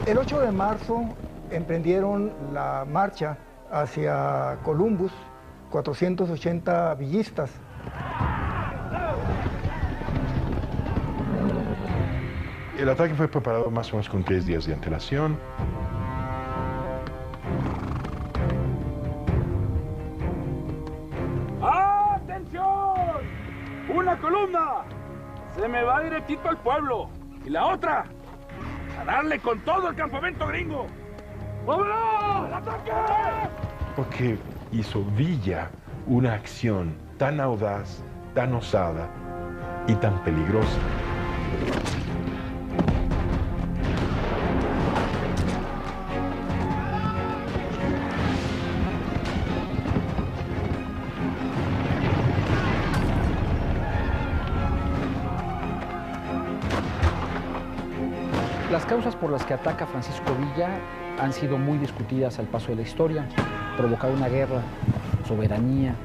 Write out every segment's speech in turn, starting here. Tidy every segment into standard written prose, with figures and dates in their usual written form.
El 8 de marzo emprendieron la marcha hacia Columbus, 480 villistas. El ataque fue preparado más o menos con 3 días de antelación. ¡Atención! ¡Una columna! Se me va directito al pueblo. Y la otra, a darle con todo el campamento gringo. ¡Vámonos! ¡Ataque! ¿Por qué hizo Villa una acción tan audaz, tan osada y tan peligrosa? Las causas por las que ataca Francisco Villa han sido muy discutidas al paso de la historia. Provocar una guerra, soberanía,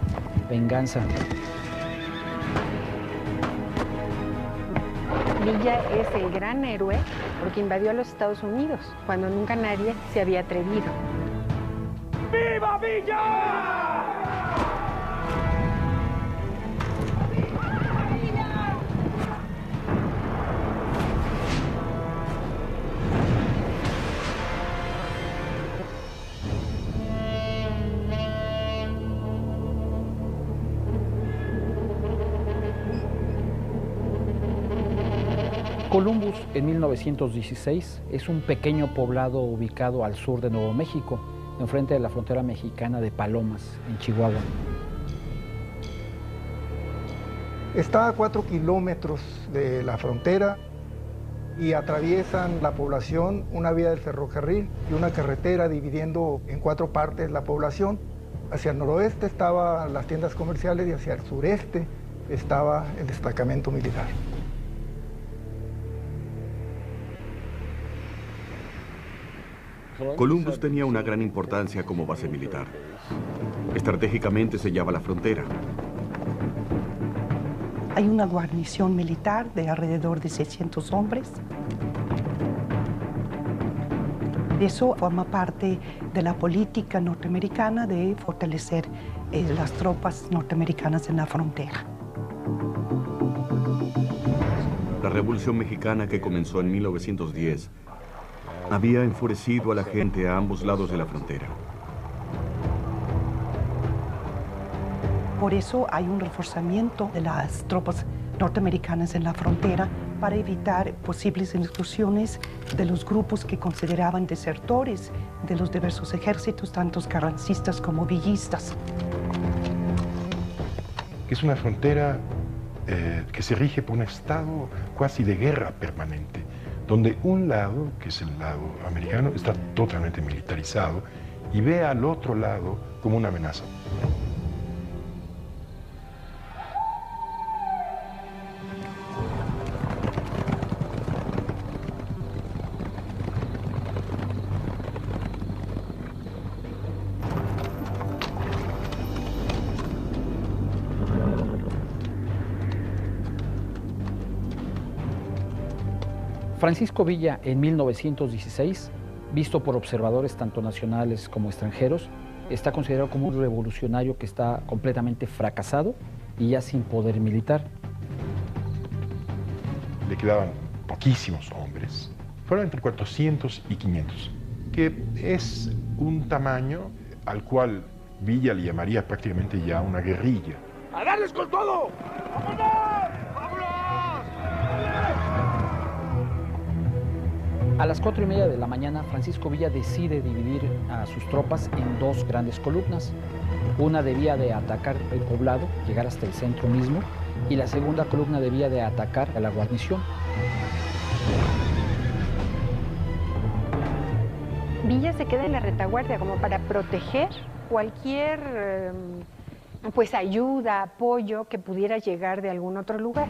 venganza. Villa es el gran héroe porque invadió a los Estados Unidos cuando nunca nadie se había atrevido. ¡Viva Villa! Columbus, en 1916, es un pequeño poblado ubicado al sur de Nuevo México, enfrente de la frontera mexicana de Palomas, en Chihuahua. Está a 4 kilómetros de la frontera y atraviesan la población una vía del ferrocarril y una carretera dividiendo en 4 partes la población. Hacia el noroeste estaban las tiendas comerciales y hacia el sureste estaba el destacamento militar. Columbus tenía una gran importancia como base militar. Estratégicamente sellaba la frontera. Hay una guarnición militar de alrededor de 600 hombres. Eso forma parte de la política norteamericana de fortalecer las tropas norteamericanas en la frontera. La Revolución Mexicana, que comenzó en 1910, había enfurecido a la gente a ambos lados de la frontera. Por eso hay un reforzamiento de las tropas norteamericanas en la frontera para evitar posibles incursiones de los grupos que consideraban desertores de los diversos ejércitos, tanto carrancistas como villistas. Es una frontera que se rige por un estado casi de guerra permanente, donde un lado, que es el lado americano, está totalmente militarizado y ve al otro lado como una amenaza. Francisco Villa, en 1916, visto por observadores tanto nacionales como extranjeros, está considerado como un revolucionario que está completamente fracasado y ya sin poder militar. Le quedaban poquísimos hombres, fueron entre 400 y 500, que es un tamaño al cual Villa le llamaría prácticamente ya una guerrilla. ¡A darles con todo! ¡Vámonos! ¡Vámonos! A las 4:30 de la mañana, Francisco Villa decide dividir a sus tropas en 2 grandes columnas. Una debía de atacar el poblado, llegar hasta el centro mismo, y la segunda columna debía de atacar a la guarnición. Villa se queda en la retaguardia como para proteger cualquier pues ayuda, apoyo que pudiera llegar de algún otro lugar.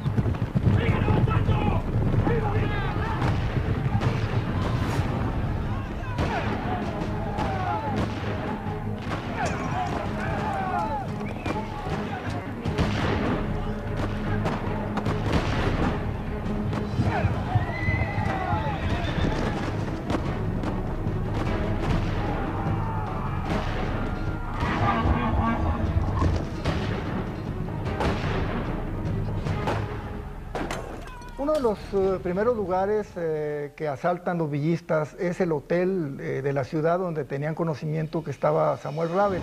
los primeros lugares que asaltan los villistas es el hotel de la ciudad donde tenían conocimiento que estaba Samuel Ravel.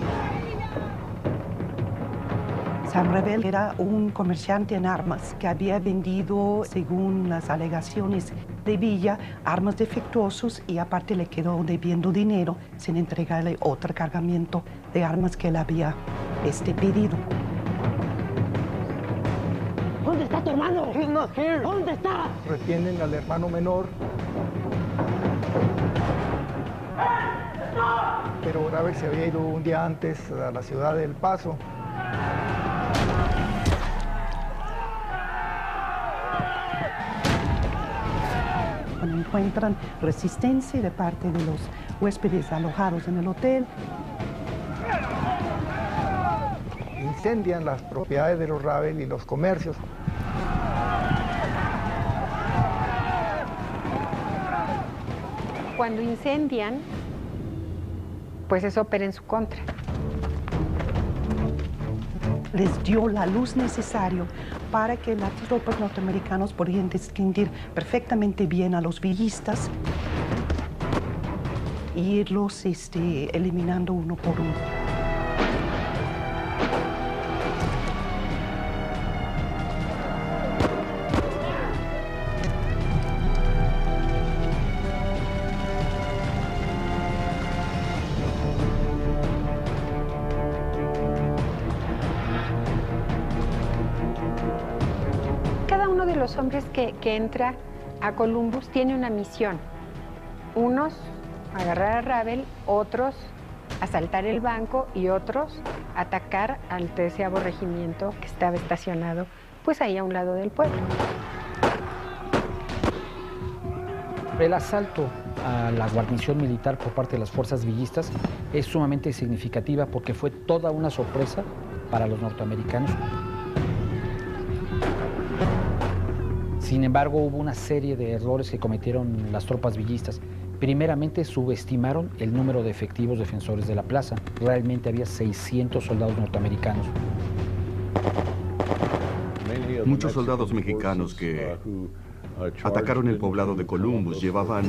Sam Ravel era un comerciante en armas que había vendido, según las alegaciones de Villa, armas defectuosos y aparte le quedó debiendo dinero sin entregarle otro cargamento de armas que él había pedido. ¿Dónde está tu hermano? He's not here. ¿Dónde está? Retienen al hermano menor. Pero Ravel se había ido un día antes a la ciudad de El Paso. Cuando encuentran resistencia de parte de los huéspedes alojados en el hotel, incendian las propiedades de los Ravel y los comercios. Cuando incendian, pues eso opera en su contra. les dio la luz necesaria para que las tropas norteamericanas podían distinguir perfectamente bien a los villistas e irlos eliminando uno por uno. Los hombres que entra a Columbus tiene una misión. Unos agarrar a Ravel, otros asaltar el banco y otros atacar al 13º regimiento que estaba estacionado pues ahí a un lado del pueblo. El asalto a la guarnición militar por parte de las fuerzas villistas es sumamente significativa porque fue toda una sorpresa para los norteamericanos. Sin embargo, hubo una serie de errores que cometieron las tropas villistas. Primeramente, subestimaron el número de efectivos defensores de la plaza. Realmente había 600 soldados norteamericanos. Muchos soldados mexicanos que atacaron el poblado de Columbus llevaban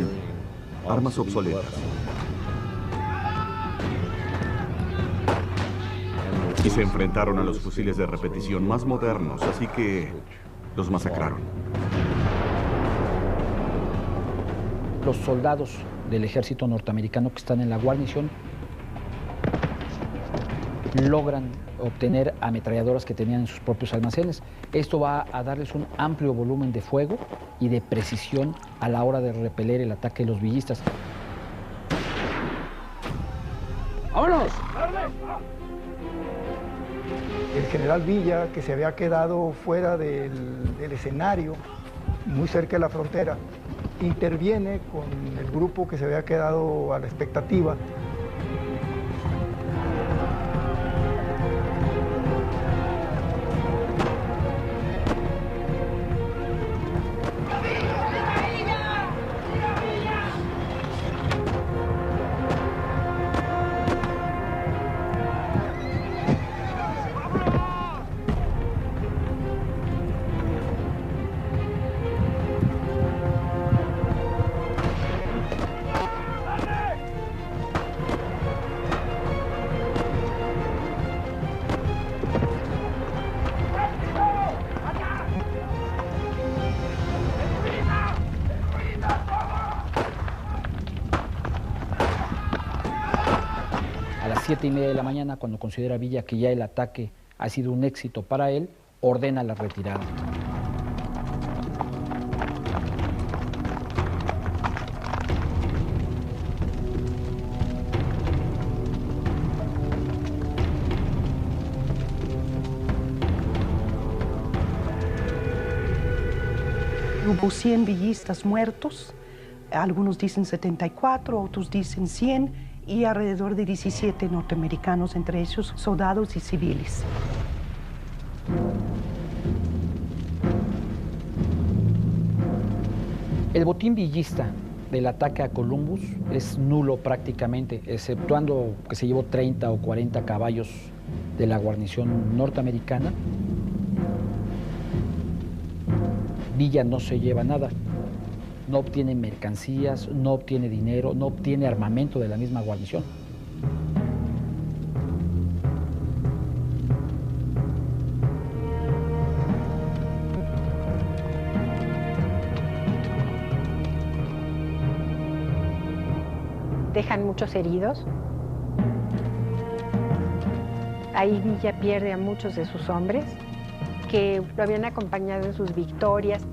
armas obsoletas. Y se enfrentaron a los fusiles de repetición más modernos, así que los masacraron. Los soldados del ejército norteamericano que están en la guarnición logran obtener ametralladoras que tenían en sus propios almacenes. Esto va a darles un amplio volumen de fuego y de precisión a la hora de repeler el ataque de los villistas. ¡Vámonos! El general Villa, que se había quedado fuera del escenario, muy cerca de la frontera, interviene con el grupo que se había quedado a la expectativa. A las 7:30 de la mañana, cuando considera Villa que ya el ataque ha sido un éxito para él, ordena la retirada. Hubo 100 villistas muertos, algunos dicen 74, otros dicen 100, y alrededor de 17 norteamericanos, entre ellos soldados y civiles. El botín villista del ataque a Columbus es nulo prácticamente, exceptuando que se llevó 30 o 40 caballos de la guarnición norteamericana. Villa no se lleva nada. No obtiene mercancías, no obtiene dinero, no obtiene armamento de la misma guarnición. Dejan muchos heridos. Ahí Villa pierde a muchos de sus hombres que lo habían acompañado en sus victorias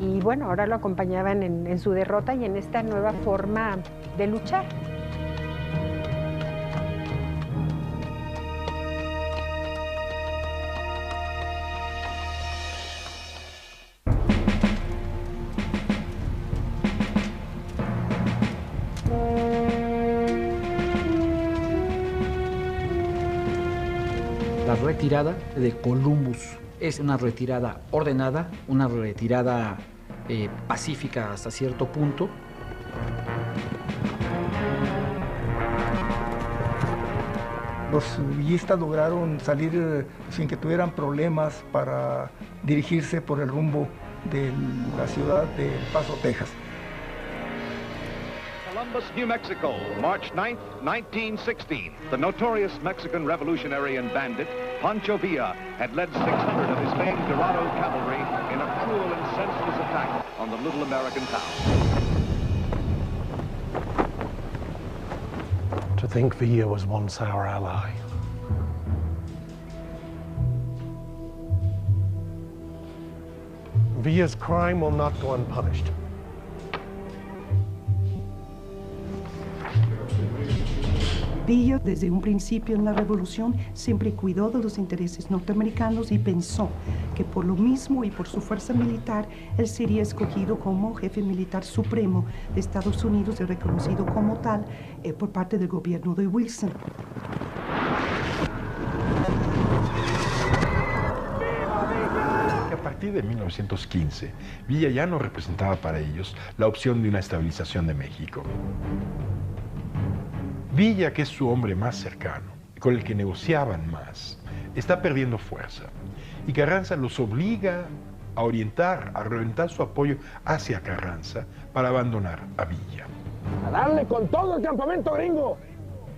y bueno, ahora lo acompañaban en su derrota y en esta nueva forma de luchar. La retirada de Columbus es una retirada ordenada, una retirada pacífica hasta cierto punto. Los villistas lograron salir sin que tuvieran problemas para dirigirse por el rumbo de la ciudad de El Paso, Texas. Columbus, New Mexico, March 9th, 1916. The notorious Mexican revolutionary and bandit, Pancho Villa, had led 600 of his famed Dorado cavalry in a cruel and senseless attack on the little American town. To think Villa was once our ally. Villa's crime will not go unpunished. Villa, desde un principio en la revolución, siempre cuidó de los intereses norteamericanos y pensó que por lo mismo y por su fuerza militar, él sería escogido como jefe militar supremo de Estados Unidos y reconocido como tal por parte del gobierno de Wilson. A partir de 1915, Villa ya no representaba para ellos la opción de una estabilización de México. Villa, que es su hombre más cercano, con el que negociaban más, está perdiendo fuerza. Y Carranza los obliga a orientar, a reorientar su apoyo hacia Carranza para abandonar a Villa. ¡A darle con todo el campamento gringo!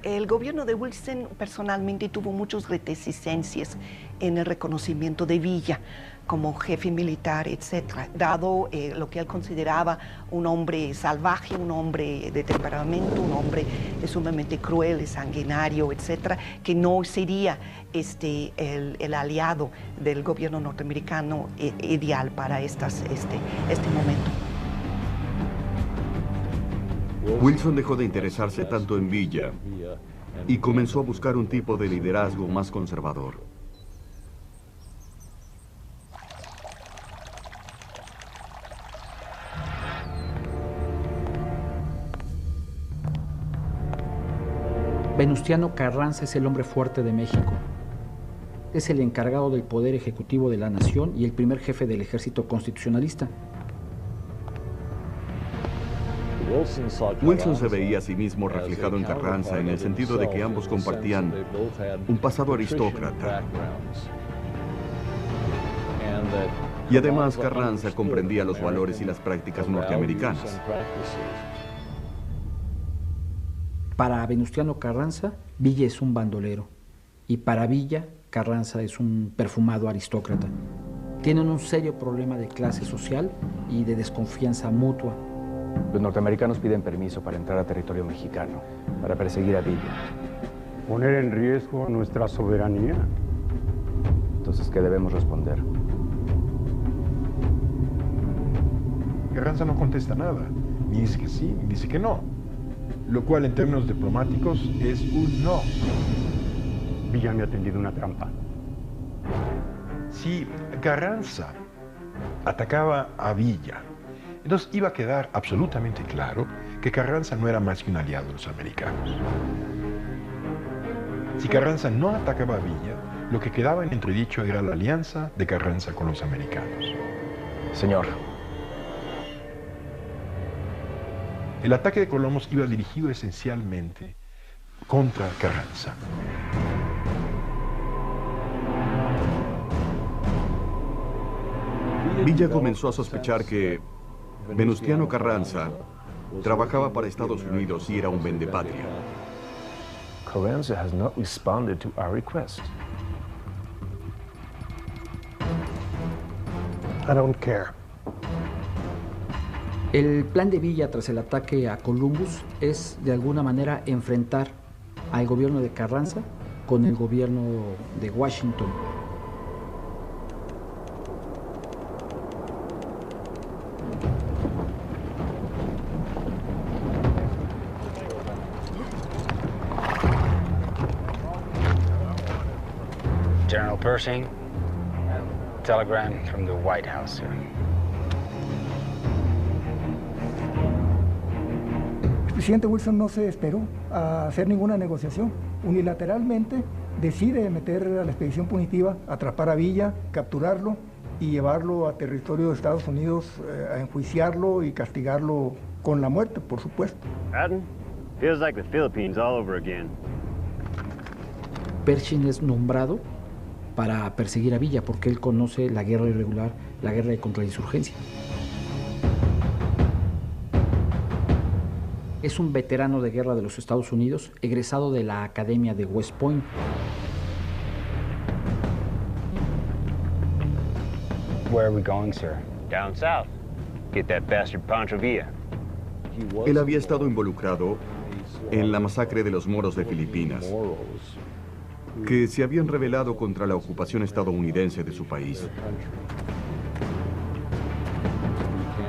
El gobierno de Wilson personalmente tuvo muchas reticencias en el reconocimiento de Villa como jefe militar, etcétera, dado lo que él consideraba un hombre salvaje, un hombre de temperamento, un hombre sumamente cruel, sanguinario, etcétera, que no sería el aliado del gobierno norteamericano ideal para este momento. Wilson dejó de interesarse tanto en Villa y comenzó a buscar un tipo de liderazgo más conservador. Venustiano Carranza es el hombre fuerte de México. Es el encargado del poder ejecutivo de la nación y el primer jefe del ejército constitucionalista. Wilson se veía a sí mismo reflejado en Carranza en el sentido de que ambos compartían un pasado aristócrata. Y además Carranza comprendía los valores y las prácticas norteamericanas. Para Venustiano Carranza, Villa es un bandolero. Y para Villa, Carranza es un perfumado aristócrata. Tienen un serio problema de clase social y de desconfianza mutua. Los norteamericanos piden permiso para entrar a territorio mexicano, para perseguir a Villa. ¿Poner en riesgo nuestra soberanía? Entonces, ¿qué debemos responder? Carranza no contesta nada, ni dice que sí, ni dice que no, lo cual en términos diplomáticos es un no. Villa me ha tendido una trampa. Si Carranza atacaba a Villa, entonces iba a quedar absolutamente claro que Carranza no era más que un aliado de los americanos. Si Carranza no atacaba a Villa, lo que quedaba en entredicho era la alianza de Carranza con los americanos. Señor. El ataque de Columbus iba dirigido esencialmente contra Carranza. Villa Villa comenzó a sospechar que Venustiano Carranza trabajaba para Estados Unidos y era un vendepatria. Carranza has not responded to our request. I don't care. El plan de Villa tras el ataque a Columbus es de alguna manera enfrentar al gobierno de Carranza con el gobierno de Washington. General Pershing, telegram from the White House, sir. El presidente Wilson no se esperó a hacer ninguna negociación. Unilateralmente decide meter a la expedición punitiva, atrapar a Villa, capturarlo y llevarlo a territorio de Estados Unidos a enjuiciarlo y castigarlo con la muerte, por supuesto. Patton, feels like the Philippines all over again. Pershing es nombrado para perseguir a Villa porque él conoce la guerra irregular, la guerra de contrainsurgencia. Es un veterano de guerra de los Estados Unidos, egresado de la Academia de West Point. Where are we going, sir? Down south. Get that bastard Pancho Villa. Él había estado involucrado en la masacre de los moros de Filipinas, que se habían rebelado contra la ocupación estadounidense de su país.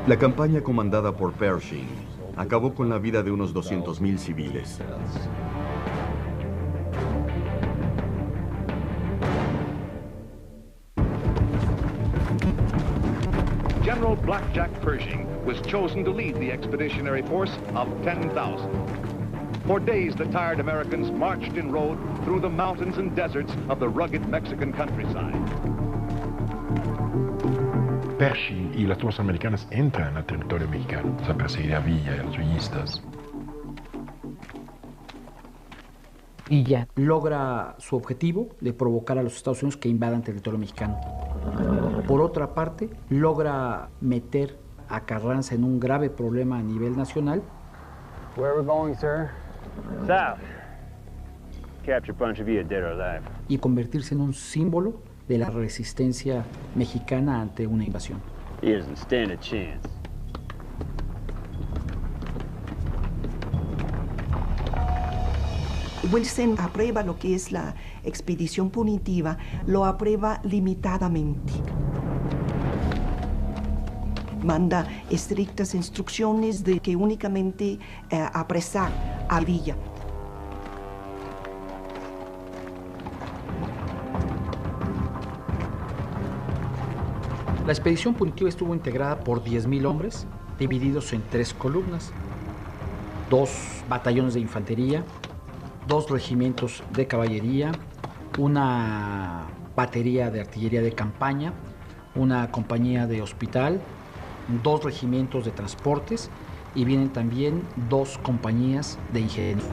La campaña comandada por Pershing acabó con la vida de unos 200,000 civiles. General Blackjack Pershing was chosen to lead the expeditionary force of 10,000. For days, the tired Americans marched and rode through the mountains and deserts of the rugged Mexican countryside. Pershing y las tropas americanas entran al territorio mexicano a perseguir a Villa y a los villistas. Villa logra su objetivo de provocar a los Estados Unidos que invadan territorio mexicano. Por otra parte, logra meter a Carranza en un grave problema a nivel nacional. Where are we going, sir? South. Capture Pancho Villa, dead or alive. Y convertirse en un símbolo de la resistencia mexicana ante una invasión. He doesn't stand a chance. Wilson aprueba lo que es la expedición punitiva, lo aprueba limitadamente. Manda estrictas instrucciones de que únicamente apresar a Villa. La expedición punitiva estuvo integrada por 10,000 hombres, divididos en 3 columnas, 2 batallones de infantería, 2 regimientos de caballería, una batería de artillería de campaña, una compañía de hospital, 2 regimientos de transportes y vienen también 2 compañías de ingeniería.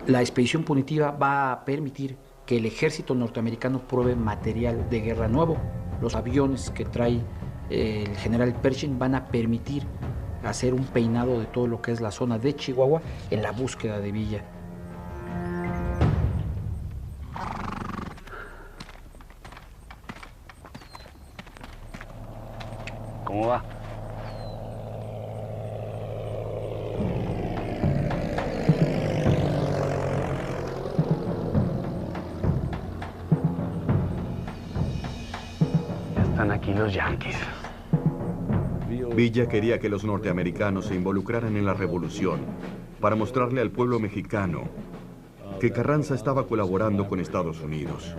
La expedición punitiva va a permitir que el ejército norteamericano pruebe material de guerra nuevo. Los aviones que trae el general Pershing van a permitir hacer un peinado de todo lo que es la zona de Chihuahua en la búsqueda de Villa. ¿Cómo va? Ya están aquí los yanquis. Villa quería que los norteamericanos se involucraran en la revolución para mostrarle al pueblo mexicano que Carranza estaba colaborando con Estados Unidos.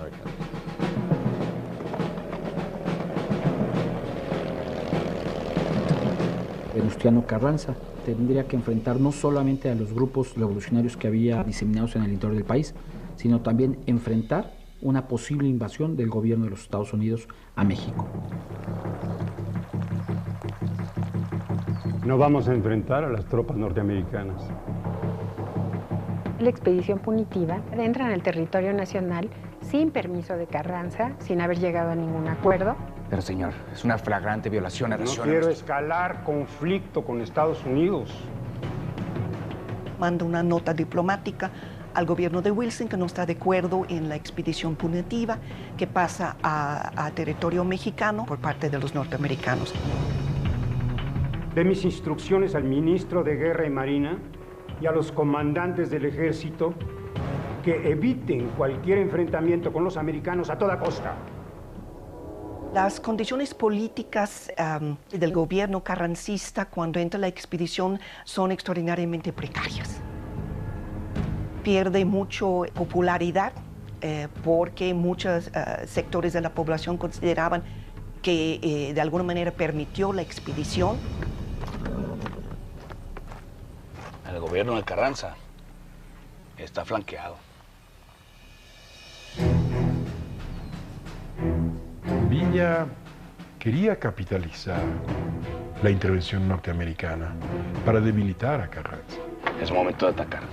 Venustiano Carranza tendría que enfrentar no solamente a los grupos revolucionarios que había diseminados en el interior del país, sino también enfrentar una posible invasión del gobierno de los Estados Unidos a México. No vamos a enfrentar a las tropas norteamericanas. La expedición punitiva entra en el territorio nacional sin permiso de Carranza, sin haber llegado a ningún acuerdo. Pero señor, es una flagrante violación a No naciones. quiero escalar conflicto con Estados Unidos. Manda una nota diplomática al gobierno de Wilson que no está de acuerdo en la expedición punitiva que pasa a territorio mexicano por parte de los norteamericanos. De mis instrucciones al ministro de Guerra y Marina y a los comandantes del ejército que eviten cualquier enfrentamiento con los americanos a toda costa. Las condiciones políticas del gobierno carrancista cuando entra la expedición son extraordinariamente precarias. Pierde mucho popularidad porque muchos sectores de la población consideraban que de alguna manera permitió la expedición. El gobierno de Carranza está flanqueado. Villa quería capitalizar la intervención norteamericana para debilitar a Carranza. Es momento de atacar.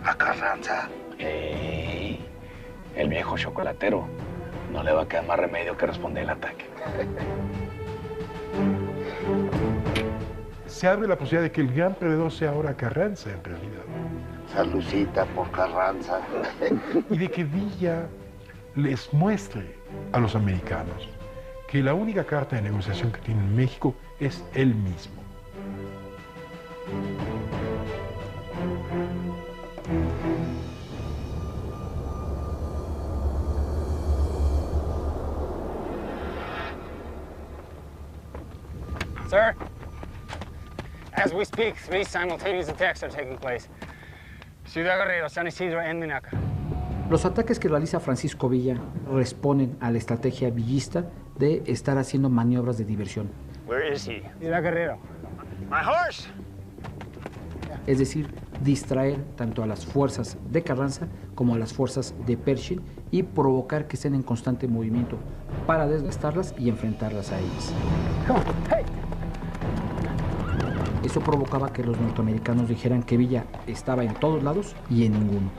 ¿A Carranza? El viejo chocolatero. No le va a quedar más remedio que responder el ataque. Se abre la posibilidad de que el gran perdedor sea ahora Carranza, en realidad. Salucita por Carranza. Y de que Villa les muestre a los americanos que la única carta de negociación que tiene México es él mismo. Sir, as we speak, 3 simultaneous attacks are taking place. Ciudad Guerrero, San Isidro, and Minaca. Los ataques que realiza Francisco Villa responden a la estrategia villista de estar haciendo maniobras de diversión. Where is he? Ciudad Guerrero. My horse! Es decir, distraer tanto a las fuerzas de Carranza como a las fuerzas de Pershing y provocar que estén en constante movimiento para desgastarlas y enfrentarlas a ellas. Eso provocaba que los norteamericanos dijeran que Villa estaba en todos lados y en ninguno.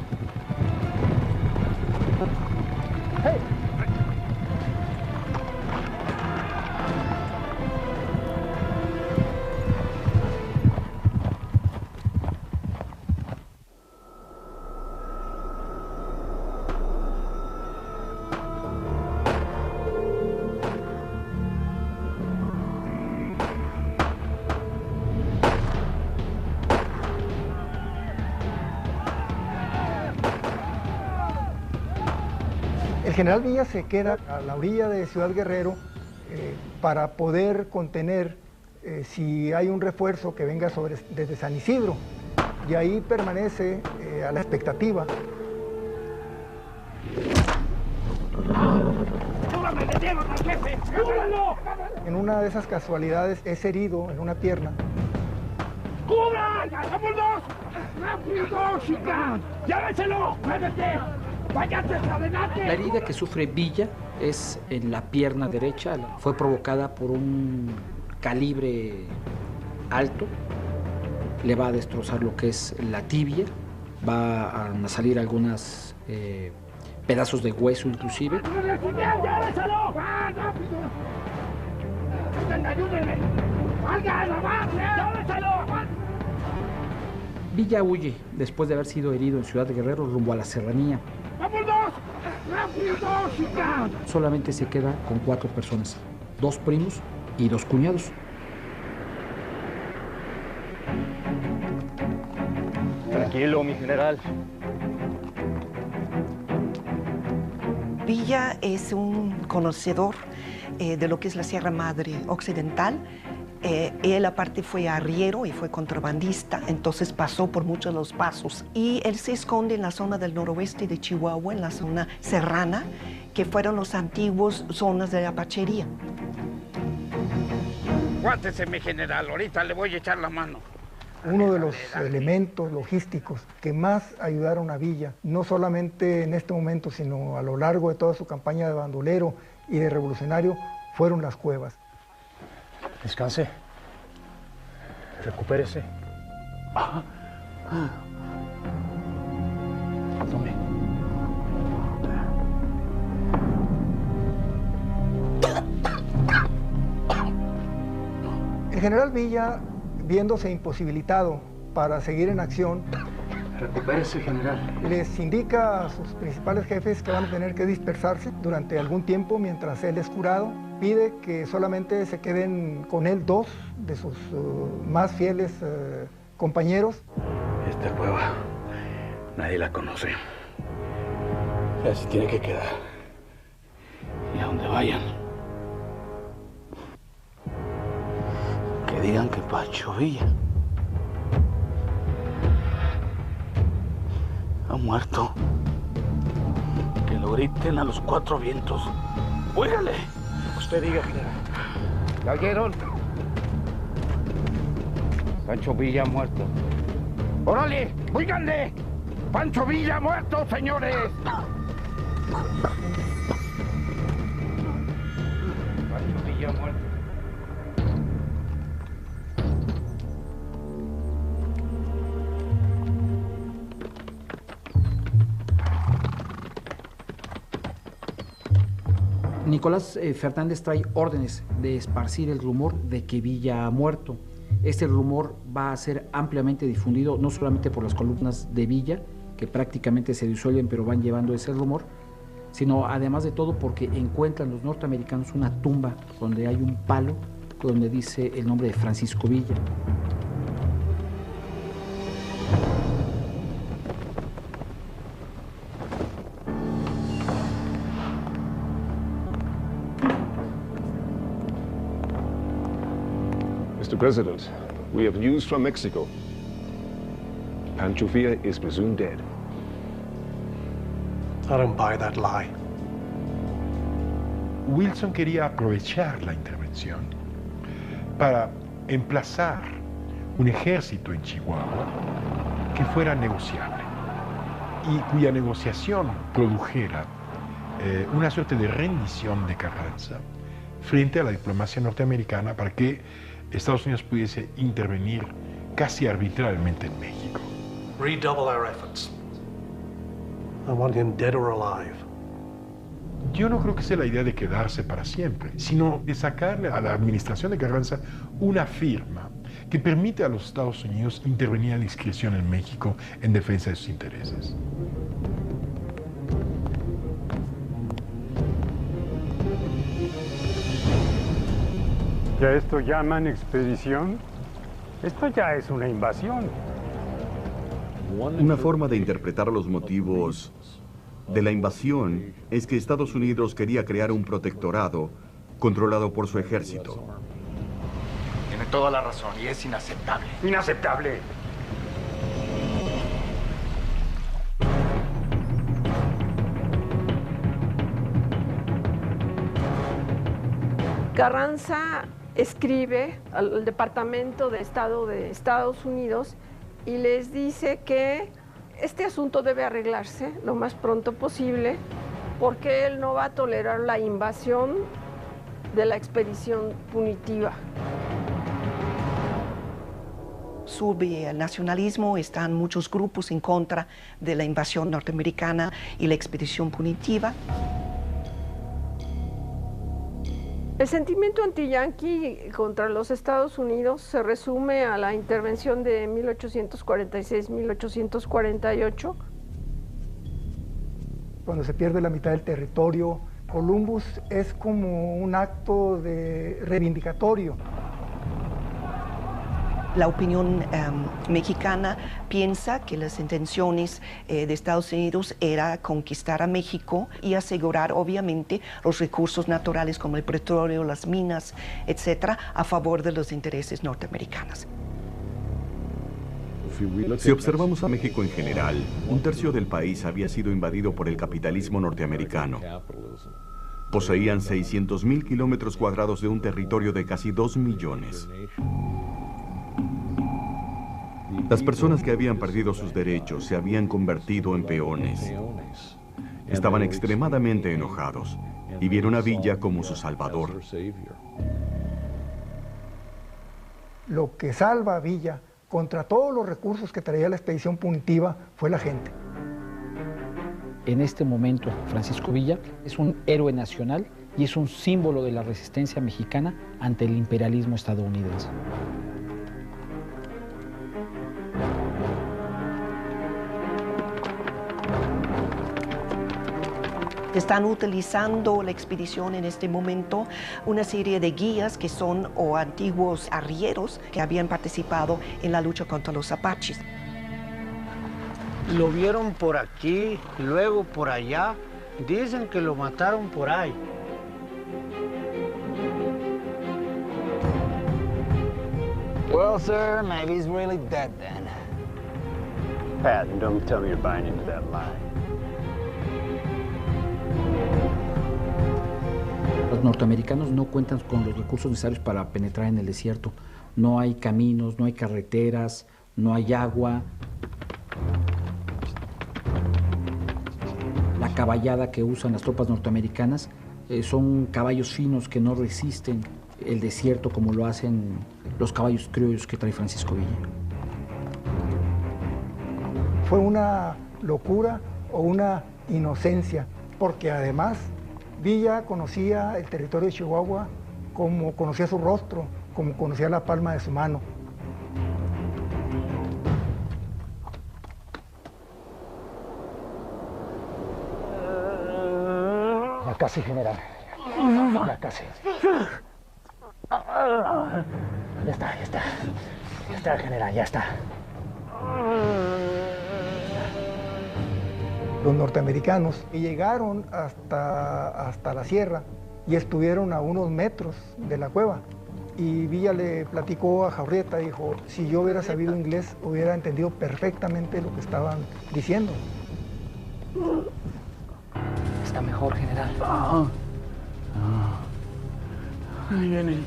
El general Villa se queda a la orilla de Ciudad Guerrero para poder contener si hay un refuerzo que venga desde San Isidro, y ahí permanece a la expectativa. En una de esas casualidades es herido en una pierna. ¡Cubran! ¡Somos dos! ¡Rápido, chica! ¡Llévenselo! ¡Muévete! ¡Váyate, adelante! La herida que sufre Villa es en la pierna derecha. Fue provocada por un calibre alto. Le va a destrozar lo que es la tibia. Va a salir algunos pedazos de hueso inclusive. ¡Llévenselo! ¡Rápido! ¡Ayúdenme! Villa huye después de haber sido herido en Ciudad Guerrero rumbo a la serranía. ¡Vámonos! ¡Rápido, chica! Solamente se queda con 4 personas, 2 primos y 2 cuñados. Tranquilo, mi general. Villa es un conocedor de lo que es la Sierra Madre Occidental. Él aparte fue arriero y fue contrabandista, entonces pasó por muchos de los pasos. Y él se esconde en la zona del noroeste de Chihuahua, en la zona serrana, que fueron las antiguas zonas de apachería. Aguántese, mi general, ahorita le voy a echar la mano. Uno de los elementos logísticos que más ayudaron a Villa, no solamente en este momento, sino a lo largo de toda su campaña de bandolero y de revolucionario, fueron las cuevas. Descanse. Recupérese. Tome. El general Villa, viéndose imposibilitado para seguir en acción, Recupérese, general. les indica a sus principales jefes que van a tener que dispersarse durante algún tiempo mientras él es curado. Pide que solamente se queden con él 2 de sus más fieles compañeros. Esta cueva nadie la conoce. Ya se tiene que quedar. Y a donde vayan, que digan que Pancho Villa ha muerto. Que lo griten a los 4 vientos. ¡Óigale! Usted diga, general. ¿La oyeron? Pancho Villa muerto. ¡Órale! ¡Óiganle! ¡Pancho Villa muerto, señores! Pancho Villa muerto. Nicolás Fernández trae órdenes de esparcir el rumor de que Villa ha muerto. Este rumor va a ser ampliamente difundido, no solamente por las columnas de Villa, que prácticamente se disuelven, pero van llevando ese rumor, sino además de todo porque encuentran los norteamericanos una tumba donde hay un palo donde dice el nombre de Francisco Villa. Mr. President, we have news from Mexico. Pancho Villa is presumed dead. I don't buy that lie. Wilson quería aprovechar la intervención para emplazar un ejército en Chihuahua que fuera negociable y cuya negociación produjera una suerte de rendición de Carranza frente a la diplomacia norteamericana para que Estados Unidos pudiese intervenir casi arbitrariamente en México. Redouble our efforts. I want him dead or alive. Yo no creo que sea la idea de quedarse para siempre, sino de sacarle a la administración de Carranza una firma que permite a los Estados Unidos intervenir a discreción en México en defensa de sus intereses. ¿Y a esto llaman expedición? Esto ya es una invasión. Una forma de interpretar los motivos de la invasión es que Estados Unidos quería crear un protectorado controlado por su ejército. Tiene toda la razón y es inaceptable. ¡Inaceptable! Carranza escribe al Departamento de Estado de Estados Unidos y les dice que este asunto debe arreglarse lo más pronto posible porque él no va a tolerar la invasión de la expedición punitiva. Sube el nacionalismo, están muchos grupos en contra de la invasión norteamericana y la expedición punitiva. El sentimiento antiyanqui contra los Estados Unidos se resume a la intervención de 1846-1848. Cuando se pierde la mitad del territorio, Columbus es como un acto de reivindicatorio. La opinión mexicana piensa que las intenciones de Estados Unidos era conquistar a México y asegurar, obviamente, los recursos naturales como el petróleo, las minas, etcétera, a favor de los intereses norteamericanos. Si observamos a México en general, un tercio del país había sido invadido por el capitalismo norteamericano. Poseían 600,000 kilómetros cuadrados de un territorio de casi 2 millones. Las personas que habían perdido sus derechos se habían convertido en peones. Estaban extremadamente enojados y vieron a Villa como su salvador. Lo que salva a Villa contra todos los recursos que traía la expedición punitiva fue la gente. En este momento, Francisco Villa es un héroe nacional y es un símbolo de la resistencia mexicana ante el imperialismo estadounidense. Están utilizando la expedición en este momento una serie de guías que son o antiguos arrieros que habían participado en la lucha contra los apaches. Lo vieron por aquí, luego por allá. Dicen que lo mataron por ahí. Well, sir, maybe he's really dead then. Pat, don't tell me you're buying into that lie. Los norteamericanos no cuentan con los recursos necesarios para penetrar en el desierto. No hay caminos, no hay carreteras, no hay agua. La caballada que usan las tropas norteamericanas son caballos finos que no resisten el desierto como lo hacen los caballos criollos que trae Francisco Villa. Fue una locura o una inocencia, porque además Villa conocía el territorio de Chihuahua como conocía su rostro, como conocía la palma de su mano. Ya casi, general. Ya casi. Ya está, ya está. Ya está, general, ya está. Los norteamericanos llegaron hasta la sierra y estuvieron a unos metros de la cueva. Y Villa le platicó a Jaurrieta, dijo, si yo hubiera sabido inglés, hubiera entendido perfectamente lo que estaban diciendo. Está mejor, general. Ahí viene.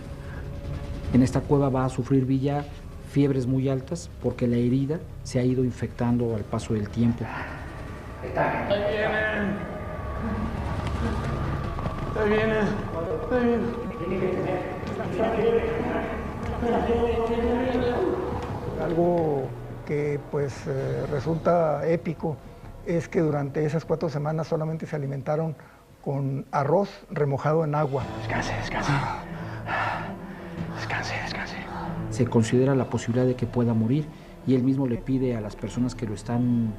En esta cueva va a sufrir Villa fiebres muy altas porque la herida se ha ido infectando al paso del tiempo. Ahí vienen. Ahí viene. Ahí viene. Algo que pues resulta épico es que durante esas 4 semanas solamente se alimentaron con arroz remojado en agua. Descanse, descanse. Descanse, descanse. Se considera la posibilidad de que pueda morir y él mismo le pide a las personas que lo están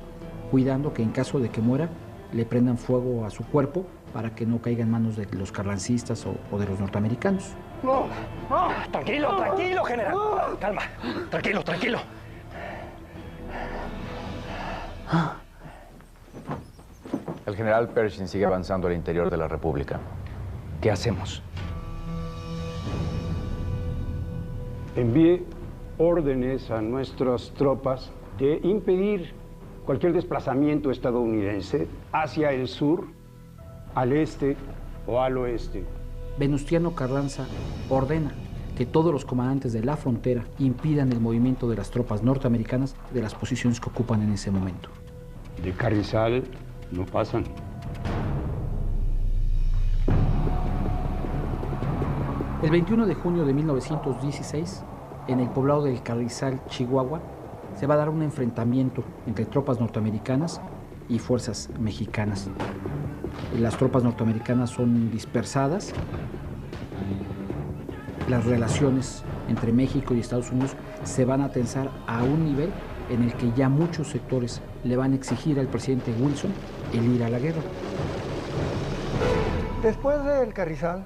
cuidando que en caso de que muera le prendan fuego a su cuerpo para que no caiga en manos de los carrancistas o de los norteamericanos. No, no. Tranquilo, tranquilo, general. Calma, tranquilo, tranquilo. El general Pershing sigue avanzando al interior de la República. ¿Qué hacemos? Envíe órdenes a nuestras tropas de impedir cualquier desplazamiento estadounidense hacia el sur, al este o al oeste. Venustiano Carranza ordena que todos los comandantes de la frontera impidan el movimiento de las tropas norteamericanas de las posiciones que ocupan en ese momento. De Carrizal no pasan. El 21 de junio de 1916, en el poblado del Carrizal, Chihuahua, se va a dar un enfrentamiento entre tropas norteamericanas y fuerzas mexicanas. Las tropas norteamericanas son dispersadas. Las relaciones entre México y Estados Unidos se van a tensar a un nivel en el que ya muchos sectores le van a exigir al presidente Wilson el ir a la guerra. Después del Carrizal,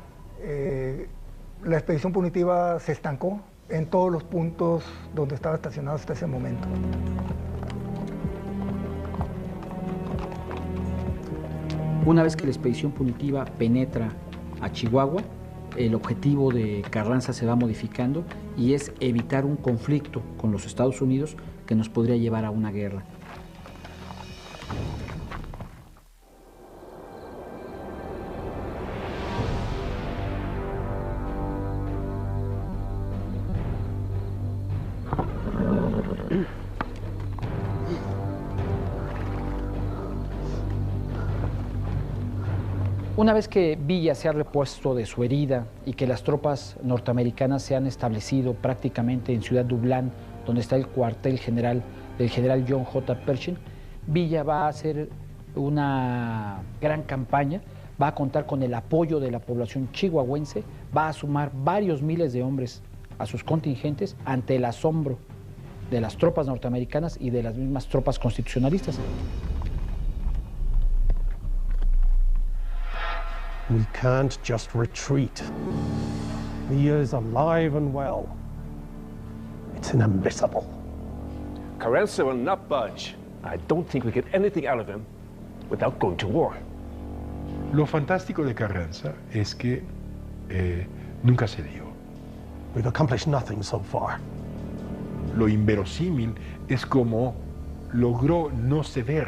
la expedición punitiva se estancó en todos los puntos donde estaba estacionado hasta ese momento. Una vez que la expedición punitiva penetra a Chihuahua, el objetivo de Carranza se va modificando y es evitar un conflicto con los Estados Unidos que nos podría llevar a una guerra. Una vez que Villa se ha repuesto de su herida y que las tropas norteamericanas se han establecido prácticamente en Ciudad Dublán, donde está el cuartel general del general John J. Pershing, Villa va a hacer una gran campaña, va a contar con el apoyo de la población chihuahuense, va a sumar varios miles de hombres a sus contingentes ante el asombro de las tropas norteamericanas y de las mismas tropas constitucionalistas. We can't just retreat. Villa is alive and well. It's inadmissible. Carranza will not budge. I don't think we get anything out of him without going to war. Lo fantástico de Carranza es que nunca cedió. We've accomplished nothing so far. Lo inverosímil es como logró no ceder.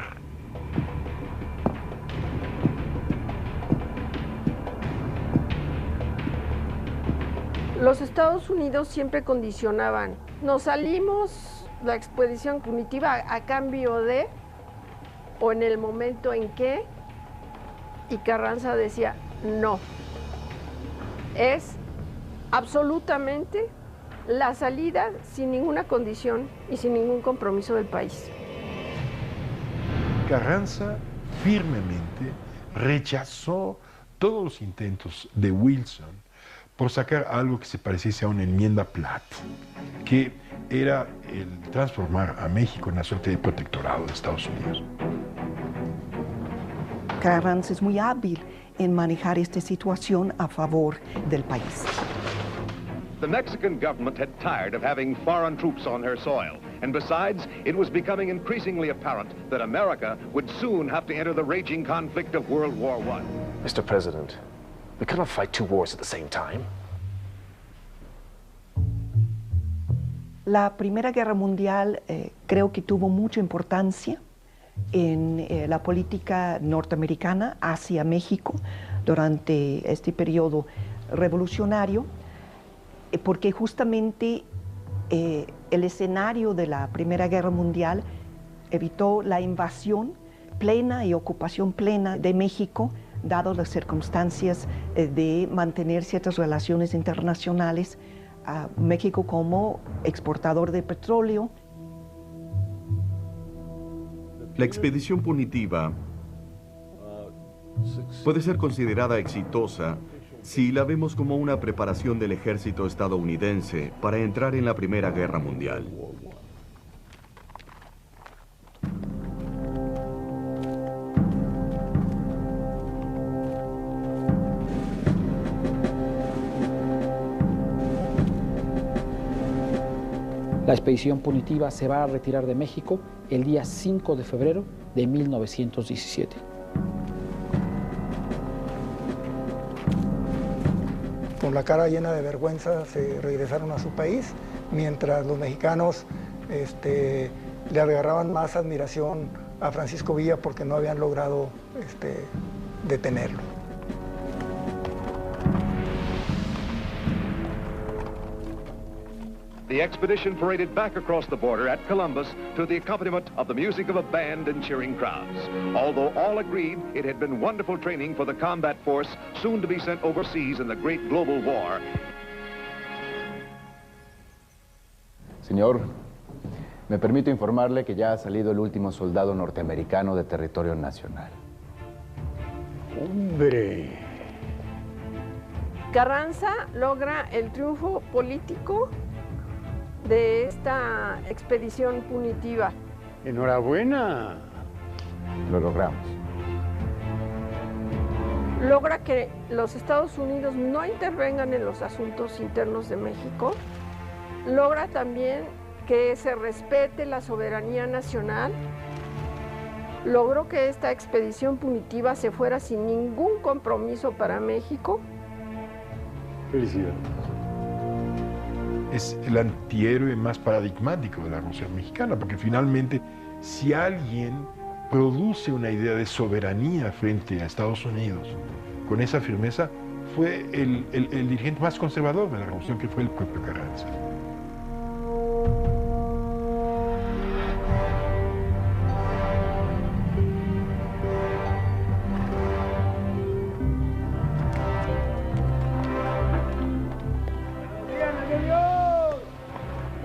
Los Estados Unidos siempre condicionaban, nos salimos la expedición punitiva a cambio de, o en el momento en que, y Carranza decía, no, es absolutamente la salida sin ninguna condición y sin ningún compromiso del país. Carranza firmemente rechazó todos los intentos de Wilson por sacar algo que se pareciese a una enmienda Platt, que era el transformar a México en una suerte de protectorado de Estados Unidos. Carranza es muy hábil en manejar esta situación a favor del país. The Mexican government had tired of having foreign troops on her soil. And besides, it was becoming increasingly apparent that America would soon have to enter the raging conflict of World War I. Mr. President, we cannot fight two wars at the same time. La Primera Guerra Mundial creo que tuvo mucha importancia en la política norteamericana hacia México durante este periodo revolucionario, porque justamente el escenario de la Primera Guerra Mundial evitó la invasión plena y ocupación plena de México, dadas las circunstancias de mantener ciertas relaciones internacionales a México como exportador de petróleo. La expedición punitiva puede ser considerada exitosa si la vemos como una preparación del ejército estadounidense para entrar en la Primera Guerra Mundial. La expedición punitiva se va a retirar de México el día 5 de febrero de 1917. Con la cara llena de vergüenza se regresaron a su país, mientras los mexicanos le agarraban más admiración a Francisco Villa porque no habían logrado detenerlo. The expedition paraded back across the border at Columbus to the accompaniment of the music of a band and cheering crowds. Although all agreed it had been wonderful training for the combat force soon to be sent overseas in the great global war. Señor, me permito informarle que ya ha salido el último soldado norteamericano de territorio nacional. ¡Hombre! Carranza logra el triunfo político de esta expedición punitiva. ¡Enhorabuena! Lo logramos. Logra que los Estados Unidos no intervengan en los asuntos internos de México. Logra también que se respete la soberanía nacional. Logró que esta expedición punitiva se fuera sin ningún compromiso para México. Felicidades. Es el antihéroe más paradigmático de la Revolución Mexicana, porque finalmente, si alguien produce una idea de soberanía frente a Estados Unidos con esa firmeza, fue el dirigente más conservador de la Revolución, que fue el propio Carranza.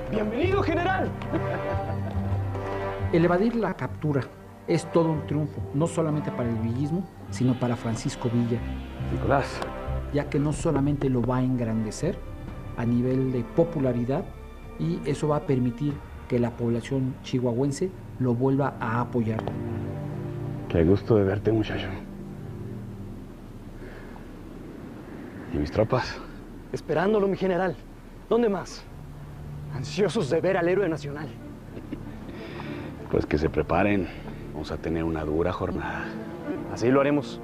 ¡Bienvenido, general! El evadir la captura Es todo un triunfo, no solamente para el villismo, sino para Francisco Villa. Nicolás. Ya que no solamente lo va a engrandecer a nivel de popularidad, y eso va a permitir que la población chihuahuense lo vuelva a apoyar. Qué gusto de verte, muchacho. ¿Y mis tropas? Esperándolo, mi general. ¿Dónde más? Ansiosos de ver al héroe nacional. Pues que se preparen. Vamos a tener una dura jornada. Así lo haremos.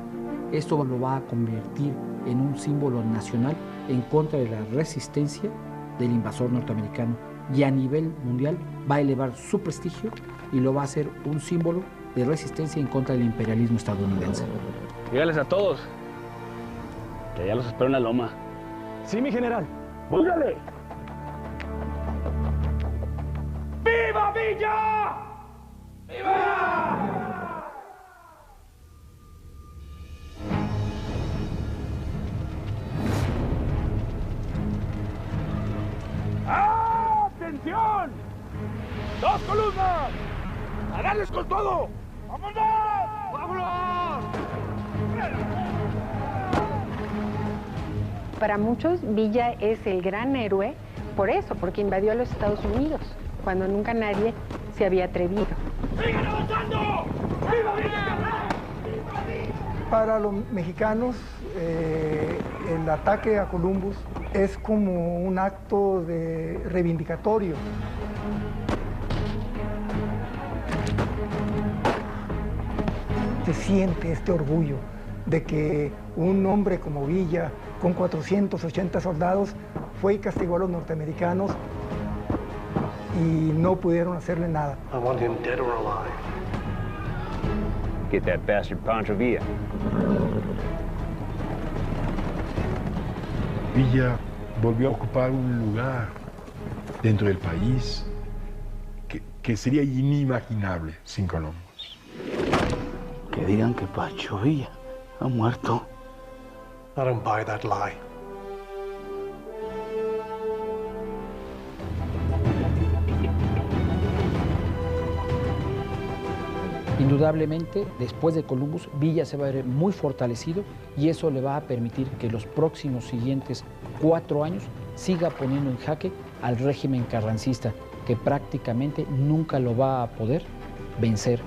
Esto lo va a convertir en un símbolo nacional en contra de la resistencia del invasor norteamericano, y a nivel mundial va a elevar su prestigio y lo va a hacer un símbolo de resistencia en contra del imperialismo estadounidense. Dígales a todos que allá los espero en la loma. Sí, mi general. ¡Búscale! ¡Viva Villa! ¡Viva! ¡Atención! ¡Dos columnas! ¡A darles con todo! ¡Vámonos! ¡Vámonos! Para muchos, Villa es el gran héroe por eso, porque invadió a los Estados Unidos, cuando nunca nadie se había atrevido. ¡Sigan avanzando! ¡Viva Villa! Para los mexicanos, el ataque a Columbus es como un acto de reivindicatorio. Se siente este orgullo de que un hombre como Villa, con 480 soldados, fue y castigó a los norteamericanos y no pudieron hacerle nada. I want him dead or alive. Get that bastard Pancho Villa. Villa volvió a ocupar un lugar dentro del país que sería inimaginable sin Columbus. Que digan que Pancho Villa ha muerto. I don't buy that lie. Indudablemente, después de Columbus, Villa se va a ver muy fortalecido, y eso le va a permitir que los próximos siguientes 4 años siga poniendo en jaque al régimen carrancista, que prácticamente nunca lo va a poder vencer